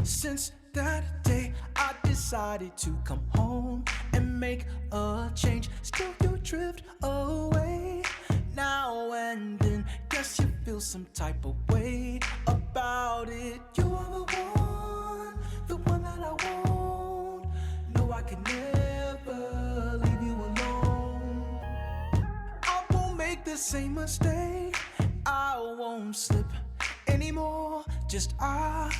Since that day I decided to come home and make a change. Still you drift away now and then. Guess you feel some type of way about it. You are the one that I want. No, I can never leave you alone. I won't make the same mistake, I won't slip anymore. Just I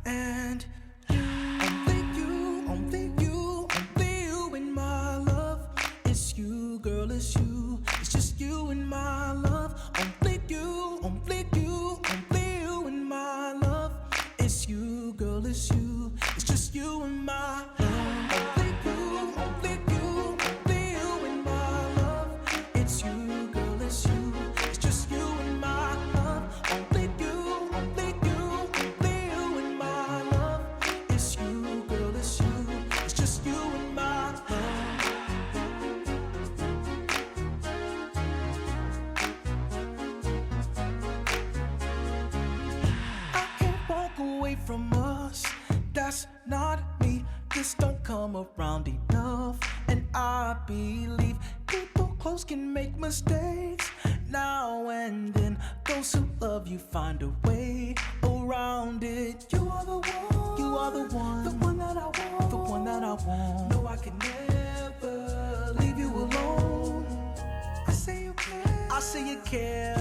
and you. Only you in my love. It's you, girl, it's you. It's just you in my love. Only you in my love. It's you, girl, it's you. It's just you in my love. Only you in my love. It's you, girl, it's you. It's just you in my love. Only you in my love. It's you, girl, it's you. It's just you in my love. I can't walk away from us. That's not me. This don't come around enough. And I believe people close can make mistakes now and then. Those who love you find a way around it. You are the one, the one that I want, the one that I want. No, I can never leave you alone. I say you care, I say you care.